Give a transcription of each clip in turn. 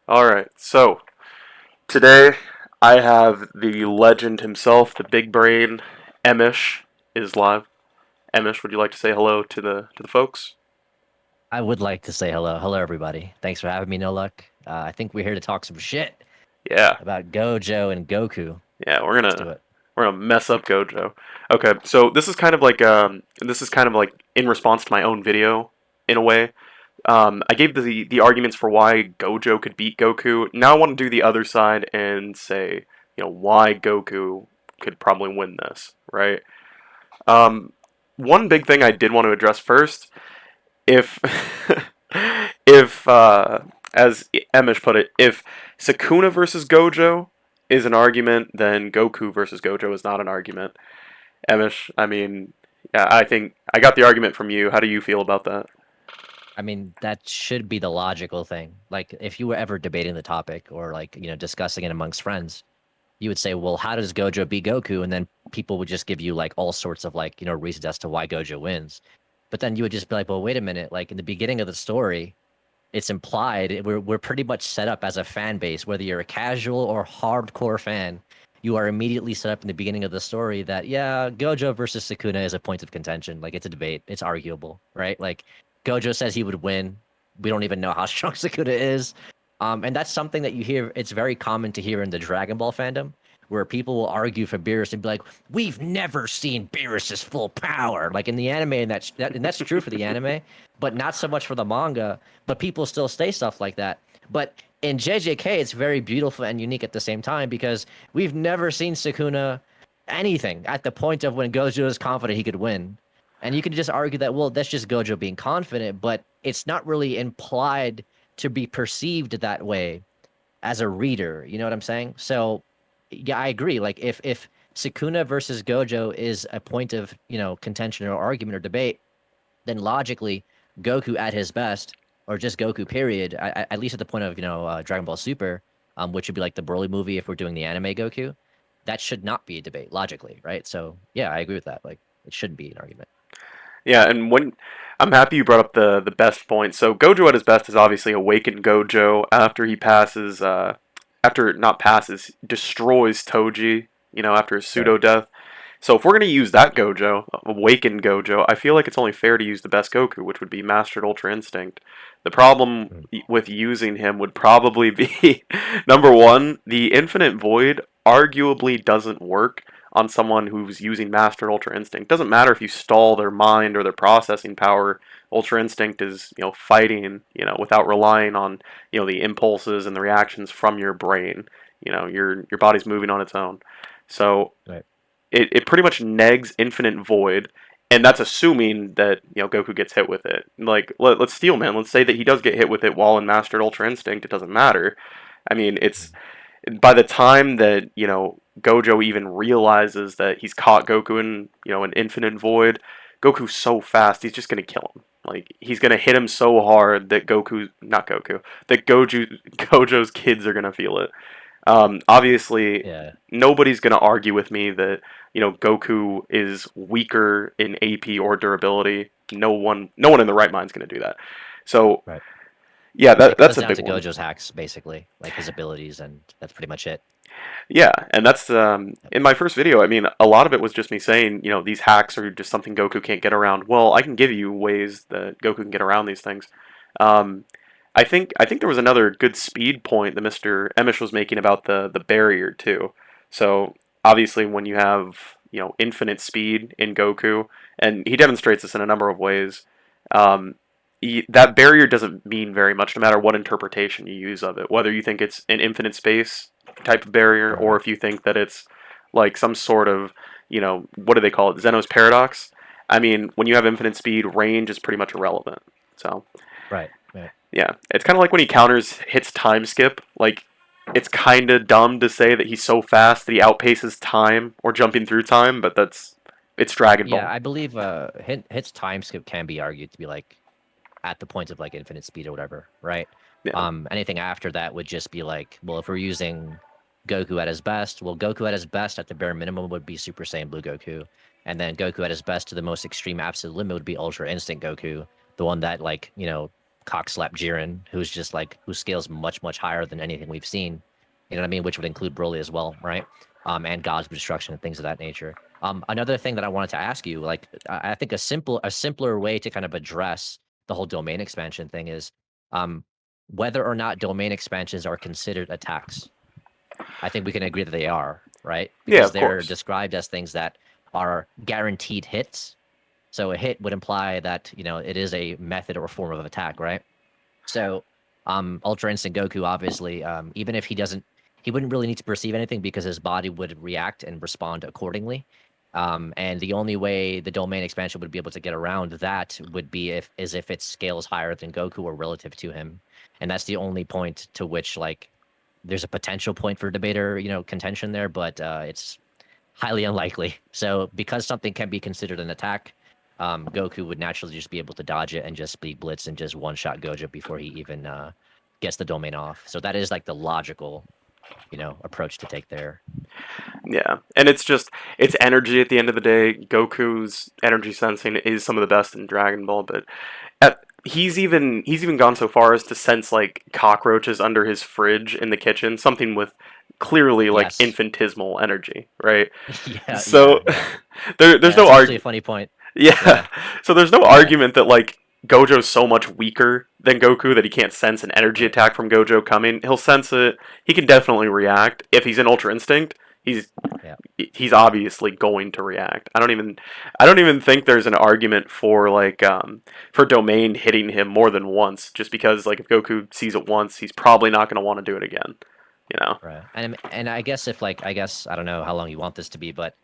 Alright, so today I have the legend himself, the big brain, Emosh is live. Emosh, would you like to say hello to the folks? I would like to say hello. Hello, everybody. Thanks for having me, No Luck. I think we're here to talk some shit Yeah, about Gojo and Goku. yeah, Let's do it. we're gonna mess up Gojo. Okay, so this is kind of like in response to my own video in a way. I gave the arguments for why Gojo could beat Goku. Now I want to do the other side and say, why Goku could probably win this, right? Um, One big thing I did want to address first, if if as Emish put it, if Sukuna versus Gojo is an argument, then Goku versus Gojo is not an argument. Emish, I mean, yeah, I think I got the argument from you. How do you feel about that? I mean, that should be the logical thing. Like, if you were ever debating the topic or discussing it amongst friends, you would say, well, how does Gojo beat Goku? And then people would just give you like all sorts of reasons as to why Gojo wins. But then you would just be like, well, wait a minute. Like in the beginning of the story, it's implied we're pretty much set up as a fan base, whether you're a casual or hardcore fan. You are immediately set up in the beginning of the story that yeah, Gojo versus Sukuna is a point of contention. Like it's a debate. It's arguable, right? Like Gojo says he would win. We don't even know how strong Sukuna is. And that's something that you hear. It's very common to hear in the Dragon Ball fandom, where people will argue for Beerus and be like, "We've never seen Beerus's full power." Like in the anime, and that's true for the anime, but not so much for the manga. But people still say stuff like that. But in JJK, it's very beautiful and unique at the same time because we've never seen Sukuna anything at the point of when Gojo is confident he could win. And you can just argue that, well, that's just Gojo being confident, but it's not really implied to be perceived that way as a reader. You know what I'm saying? So, yeah, I agree. Like, if Sukuna versus Gojo is a point of contention or argument or debate, then logically, Goku at his best, or just Goku period, at least at the point of Dragon Ball Super, which would be like the Broly movie if we're doing the anime Goku, that should not be a debate logically, right? So yeah, I agree with that. Like, it shouldn't be an argument. Yeah, and when I'm happy you brought up the best point. So Gojo at his best is obviously awakened Gojo after he passes, after not passes, destroys Toji. After his Right. pseudo death. So if we're gonna use that Gojo, awakened Gojo, I feel like it's only fair to use the best Goku, which would be Mastered Ultra Instinct. The problem Mm. with using him would probably be number one, the Infinite Void arguably doesn't work on someone who's using Mastered Ultra Instinct. Doesn't matter if you stall their mind or their processing power. Ultra Instinct is, fighting, without relying on, the impulses and the reactions from your brain. Your body's moving on its own. So Right. it pretty much negs Infinite Void, and that's assuming that Goku gets hit with it. Like let's steal man. Let's say that he does get hit with it while in Mastered Ultra Instinct. It doesn't matter. I mean, it's by the time that Gojo even realizes that he's caught Goku in an Infinite Void, Goku's so fast he's just gonna kill him. Like he's gonna hit him so hard that Gojo's kids are gonna feel it. Obviously, Yeah. nobody's going to argue with me that Goku is weaker in AP or durability. No one in the right mind is going to do that. So Right. yeah, It that's comes a down big to one. Gojo's hacks, basically, like his abilities, and that's pretty much it. Yeah, and that's Yep. in my first video. I mean, a lot of it was just me saying, these hacks are just something Goku can't get around. Well, I can give you ways that Goku can get around these things. Um, I think there was another good speed point that Mr. Emish was making about the barrier too. So obviously, when you have infinite speed in Goku, and he demonstrates this in a number of ways, um, that barrier doesn't mean very much, no matter what interpretation you use of it. Whether you think it's an infinite space type of barrier, or Right. if you think that it's like some sort of what do they call it, Zeno's paradox. I mean, when you have infinite speed, range is pretty much irrelevant. So Right. Right. yeah, it's kind of like when he counters hits time skip. Like, it's kind of dumb to say that he's so fast that he outpaces time or jumping through time, but it's Dragon Yeah, Ball. I believe Hit's time skip can be argued to be like at the point of like infinite speed or whatever, right? Yeah, Anything after that would just be like, well, if we're using Goku at his best, well, Goku at his best at the bare minimum would be Super Saiyan Blue Goku, and then Goku at his best to the most extreme absolute limit would be Ultra Instinct Goku, the one that cock slap Jiren, who's just like who scales much higher than anything we've seen. You know what I mean? Which would include Broly as well, right? And Gods of Destruction and things of that nature. Another thing that I wanted to ask you, like I think a simpler way to kind of address the whole domain expansion thing is um, whether or not domain expansions are considered attacks. I think we can agree that they are, right? Yeah, Because of they're course. described as things that are guaranteed hits. So a hit would imply that, you know, it is a method or form of attack, right? So, Ultra Instinct Goku, obviously, even if he wouldn't really need to perceive anything because his body would react and respond accordingly. And the only way the domain expansion would be able to get around that would be if it scales higher than Goku or relative to him. And that's the only point to which, like, there's a potential point for debater, you know, contention there, but it's highly unlikely. So because something can be considered an attack, Goku would naturally just be able to dodge it and just be blitz and just one shot Gojo before he even gets the domain off. So that is like the logical, you know, approach to take there. Yeah, and it's energy at the end of the day. Goku's energy sensing is some of the best in Dragon Ball, but he's even gone so far as to sense like cockroaches under his fridge in the kitchen, something with clearly like Yes. infinitesimal energy, right? Yeah, So yeah, yeah. there's Yeah, no that's actually a arg funny point. yeah, Yeah, so there's no yeah, argument that like Gojo's so much weaker than Goku that he can't sense an energy right. attack from Gojo coming. He'll sense it. He can definitely react if he's in Ultra Instinct. He's Yeah, he's obviously going to react. I don't even think there's an argument for like for Domain hitting him more than once, just because like if Goku sees it once, he's probably not going to want to do it again. You know? right. And I guess if like I guess I don't know how long you want this to be, but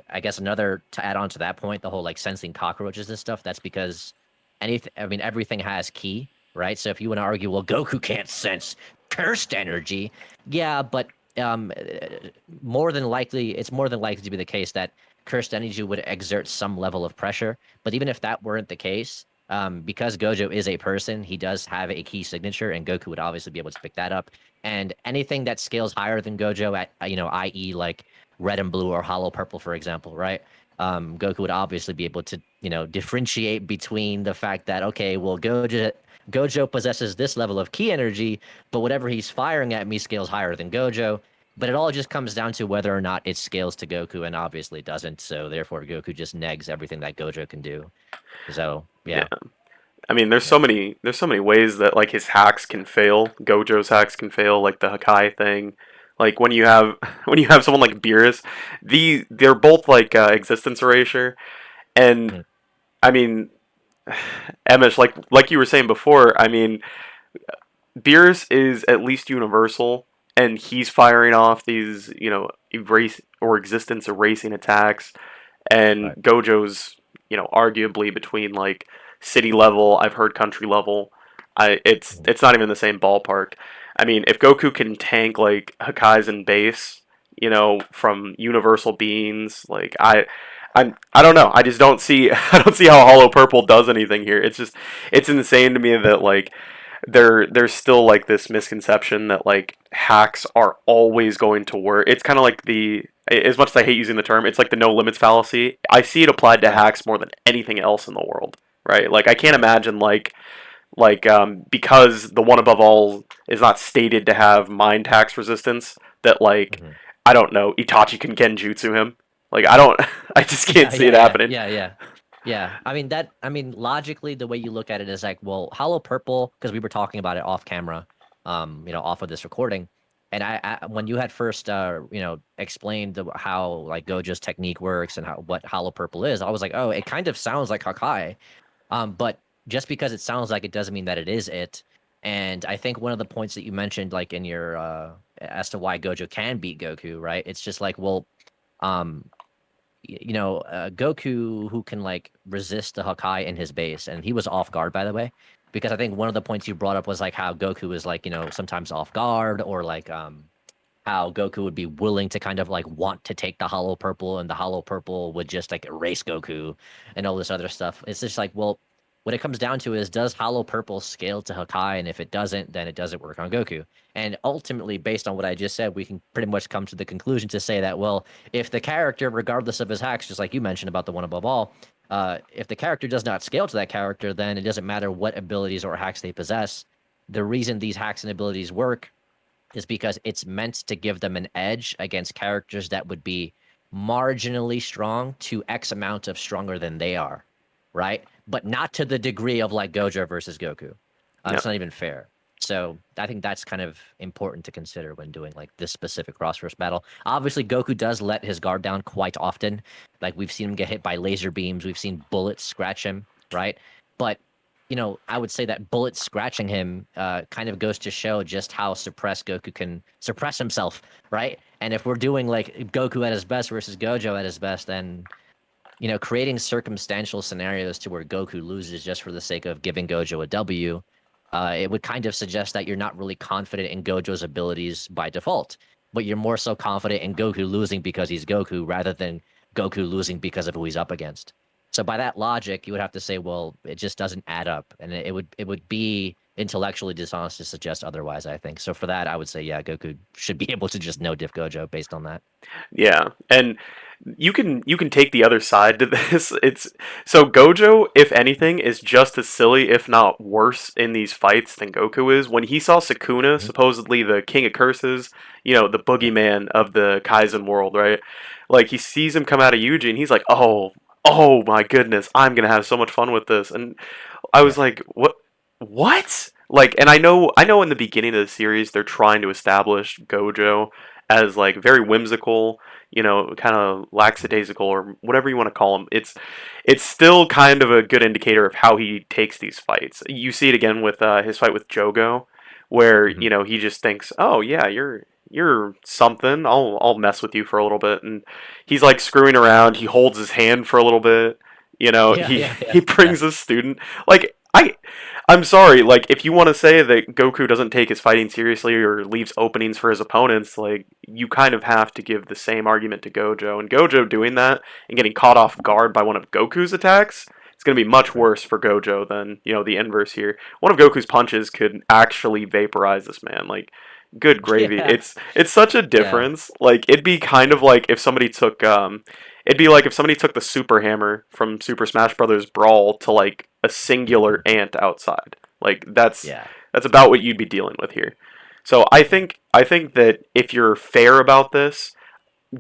I guess another to add on to that point, the whole like sensing cockroaches and stuff, that's because anything I mean everything has ki, right? So if you want to argue, well, Goku can't sense cursed energy, yeah, but um uh, it's more than likely to be the case that cursed energy would exert some level of pressure. But even if that weren't the case, because Gojo is a person, he does have a key signature, and Goku would obviously be able to pick that up. And anything that scales higher than Gojo, at you know, i.e., like red and blue or hollow purple, for example, right? Goku would obviously be able to, you know, differentiate between the fact that okay, well, Gojo possesses this level of key energy, but whatever he's firing at me scales higher than Gojo. But it all just comes down to whether or not it scales to Goku, and obviously it doesn't. So therefore, Goku just negs everything that Gojo can do. So Yeah. yeah, I mean, yeah, there's so many ways that like his hacks can fail. Gojo's hacks can fail, like the Hakai thing. Like when you have when you have someone like Beerus, they're both like existence erasure, and mhm, I mean, Emish, like you were saying before, I mean, Beerus is at least universal, and he's firing off these, you know, erase or existence erasing attacks, and right, Gojo's, you know, arguably between like city level, I've heard country level. mhm, It's not even the same ballpark. I mean, if Goku can tank like Hakai's base, you know, from universal beings, like I don't know. I just don't see I don't see how Hollow Purple does anything here. It's insane to me that like there's still like this misconception that like hacks are always going to work. It's kind of like the as much as I hate using the term, it's like the no limits fallacy. I see it applied to right, hacks more than anything else in the world, right? Like I can't right. imagine because the one above all is not stated to have mind tax resistance that like Mhm. I don't know Itachi can genjutsu him. Like I don't I just can't Yeah, see it yeah, yeah, happening. yeah, yeah. Yeah. I mean, logically, the way you look at it is like, well, Hollow Purple, because we were talking about it off camera, you know, off of this recording. And when you had first, you know, explained how like Gojo's technique works and how what Hollow Purple is, I was like, oh, it kind of sounds like Hakai. But just because it sounds like it doesn't mean that it is it. And I think one of the points that you mentioned, like in your, as to why Gojo can beat Goku, right? It's just like, well, um, you know, Goku who can like resist the Hakai in his base, and he was off guard by the way, because I think one of the points you brought up was like how Goku is like, you know, sometimes off guard, or like how Goku would be willing to kind of like want to take the Hollow Purple, and the Hollow Purple would just like erase Goku and all this other stuff. It's just like, well, what it comes down to is, does Hollow Purple scale to Hakai? And if it doesn't, then it doesn't work on Goku. And ultimately, based on what I just said, we can pretty much come to the conclusion to say that, well, if the character, regardless of his hacks, just like you mentioned about the one above all, if the character does not scale to that character, then it doesn't matter what abilities or hacks they possess. The reason these hacks and abilities work is because it's meant to give them an edge against characters that would be marginally strong to X amount of stronger than they are, right? But not to the degree of like Gojo versus Goku. Yeah. It's not even fair. So I think that's kind of important to consider when doing like this specific cross versus battle. Obviously, Goku does let his guard down quite often. Like we've seen him get hit by laser beams, we've seen bullets scratch him, right? But I would say that bullets scratching him kind of goes to show just how suppressed Goku can suppress himself, right? And if we're doing like Goku at his best versus Gojo at his best, then creating circumstantial scenarios to where Goku loses just for the sake of giving Gojo a W, it would kind of suggest that you're not really confident in Gojo's abilities by default, but you're more so confident in Goku losing because he's Goku rather than Goku losing because of who he's up against. So by that logic, you would have to say, well, it just doesn't add up, and it would be intellectually dishonest to suggest otherwise, I think. So for that, I would say, yeah, Goku should be able to just no diff Gojo based on that. Yeah, and you can take the other side to this. It's so Gojo, if anything, is just as silly, if not worse, in these fights than Goku is. When he saw Sukuna, Hmm. supposedly the King of Curses, the Yeah. boogeyman of the Kaizen world, right? Like he sees him come out of Yuji, and he's like, oh my goodness, I'm gonna have so much fun with this. And I was Yeah. like, what? Like, and I know in the beginning of the series they're trying to establish Gojo as like very whimsical, kind of lackadaisical or whatever you want to call him. It's still kind of a good indicator of how he takes these fights. You see it again with his fight with Jogo, where Hmm. he just thinks, oh yeah, you're something. I'll mess with you for a little bit, and he's like screwing around. He holds his hand for a little bit. Yeah. He Yeah. Yeah. he Yeah. brings a student. Like I'm sorry, like if you want to say that Goku doesn't take his fighting seriously or leaves openings for his opponents, like you kind of have to give the same argument to Gojo. And Gojo doing that and getting caught off guard by one of Goku's attacks, it's going to be much True. worse for Gojo than, the inverse here. One of Goku's punches could actually vaporize this man. Like good gravy. Yeah. It's such a Yeah. difference. Like it'd be kind of like if somebody took it'd be like if somebody took the super hammer from Super Smash Brothers Brawl to like a singular ant outside. Like Yeah. that's about what you'd be dealing with here. So I think that if you're fair about this,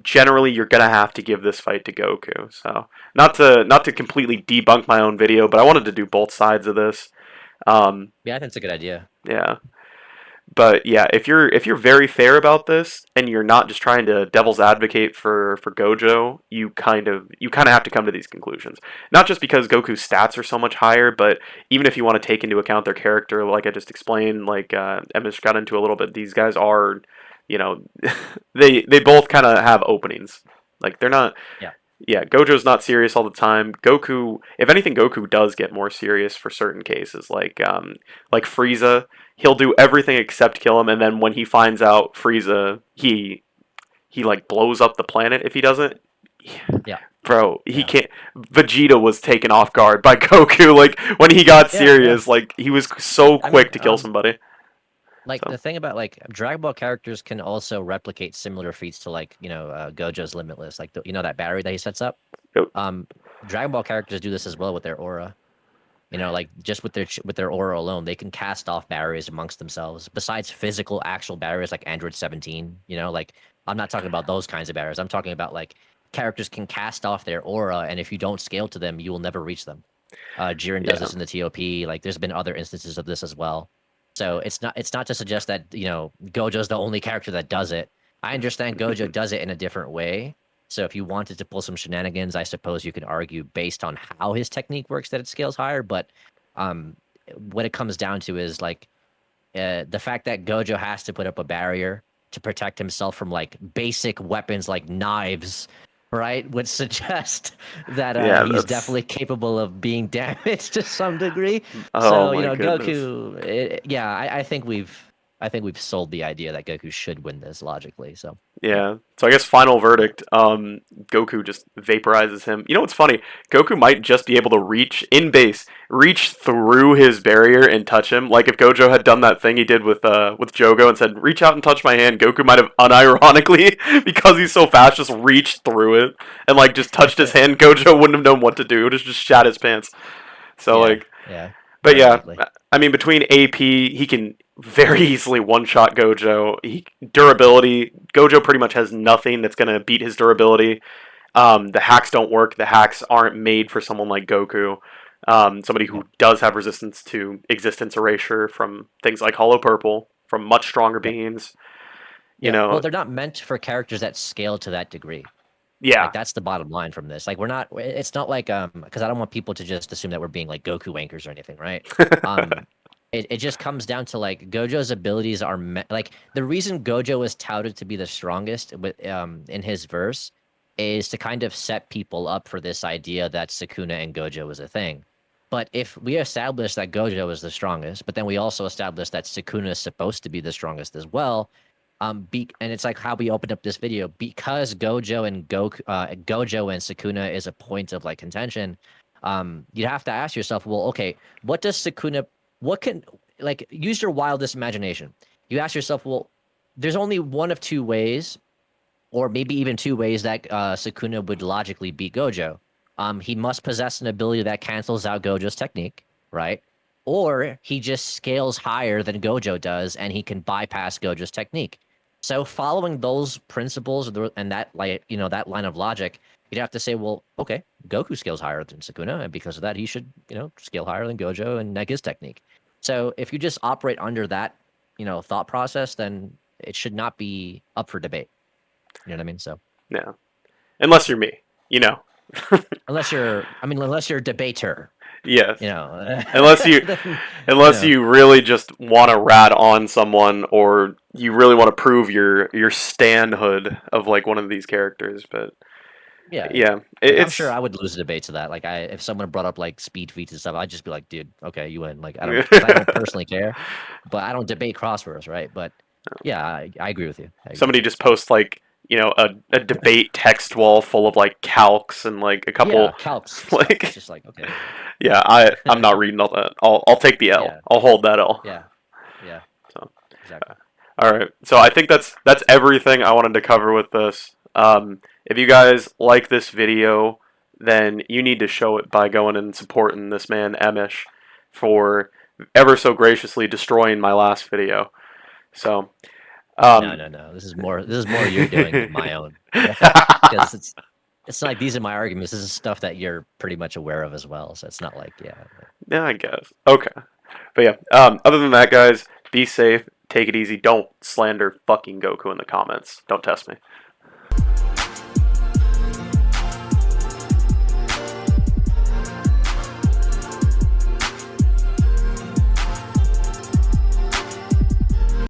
generally you're gonna have to give this fight to Goku. So not to completely debunk my own video, but I wanted to do both sides of this. Um, Yeah, I think it's a good idea. yeah. But yeah, if you're very fair about this and you're not just trying to devil's advocate for Gojo, you kind of have to come to these conclusions. Not just because Goku's stats are so much higher, but even if you want to take into account their character, like I just explained, like Emosh got into a little bit. These guys are, you know, they both kind of have openings. Like they're not. Yeah. Yeah, Gojo's not serious all the time. Goku, if anything, Goku does get more serious for certain cases, like Frieza. He'll do everything except kill him, and then when he finds out Frieza, he like blows up the planet. If he doesn't, Yeah. bro, he Yeah. can't. Vegeta was taken off guard by Goku. Like when he got Yeah. Yeah. serious, like he was so I mean, quick to kill somebody. like So the thing about like Dragon Ball characters can also replicate similar feats to like Gojo's Limitless, like that battery that he sets up. yep. Um, Dragon Ball characters do this as well with their aura. Like just with their aura alone, they can cast off barriers amongst themselves. Besides physical, actual barriers like Android 17, like I'm not talking about those kinds of barriers. I'm talking about like characters can cast off their aura, and if you don't scale to them, you will never reach them. Jiren does Yeah. this in the TOP. Like there's been other instances of this as well. So it's not to suggest that Gojo's the only character that does it. I understand Gojo does it in a different way. So if you wanted to pull some shenanigans, I suppose you could argue based on how his technique works that it scales higher. But um, what it comes down to is like the fact that Gojo has to put up a barrier to protect himself from like basic weapons like knives, right, would suggest that Yeah, he's that's. definitely capable of being damaged to some degree. Oh So my goodness. Goku, yeah, I think we've. I think we've sold the idea that Goku should win this logically. So yeah, Yeah. So I guess final verdict. Goku just vaporizes him. You know what's funny? Goku might just be able to reach in base, reach through his barrier and touch him. Like if Gojo had done that thing he did with Jogo and said, "Reach out and touch my hand," Goku might have unironically, because he's so fast, just reached through it and like just touched his hand. Gojo wouldn't have known what to do. It would have just shat his pants. So yeah, like, yeah, but very yeah, likely. I mean, between AP, he can very easily one-shot Gojo. Durability, Gojo pretty much has nothing that's gonna beat his durability. The hacks don't work. The hacks aren't made for someone like Goku, somebody Yeah, who does have resistance to existence erasure from things like Hollow Purple, from much stronger yeah, beings. You yeah. Well, know, they're not meant for characters that scale to that degree. Like yeah, that's the bottom line from this. Like we're not. It's not like because I don't want people to just assume that we're being like Goku anchors or anything, right? Um, it just comes down to like Gojo's abilities are like the reason Gojo is touted to be the strongest with in his verse is to kind of set people up for this idea that Sukuna and Gojo is a thing. But if we establish that Gojo is the strongest, but then we also establish that Sukuna is supposed to be the strongest as well, and it's like how we opened up this video because Gojo and Sukuna is a point of like contention. You have to ask yourself, well, okay, what does Sukuna, what can, like, use your wildest imagination. You ask yourself, well, there's only one of two ways, or maybe even two ways that Sukuna would logically beat Gojo. He must possess an ability that cancels out Gojo's technique, right? Or he just scales higher than Gojo does, and he can bypass Gojo's technique. So, following those principles and that like that line of logic, you'd have to say, well, okay, Goku scales higher than Sukuna, and because of that, he should scale higher than Gojo and neg his technique. So, if you just operate under that thought process, then it should not be up for debate. You know what I mean? So yeah. Unless you're me, you know. unless you're a debater, Yes. you know, Unless you then you unless know, you really just want to rat on someone or you really want to prove your stanhood of like one of these characters, but yeah, yeah. yeah, Like I'm sure it's I would lose a debate to that. Like if someone brought up like speed feats and stuff, I'd just be like, dude, okay, you win. Like I don't, because I don't personally care, but I don't debate crosswords, right? But yeah, I agree with you. I agree with somebody you. just posts like a debate text wall full of like calcs and like a couple Yeah, calcs and stuff. It's like just like okay, yeah, I'm not reading all that. I'll take the L. yeah, I'll hold that L. yeah, yeah, So exactly. all right. So I think that's everything I wanted to cover with this. If you guys like this video, then you need to show it by going and supporting this man Emosh for ever so graciously destroying my last video. So, No, um, no, no. This is more you're doing than my own. Because it's not like these are my arguments. This is stuff that you're pretty much aware of as well. So it's not like, yeah. yeah, I guess. Okay, but yeah. Other than that, guys, be safe. Take it easy. Don't slander fucking Goku in the comments. Don't test me.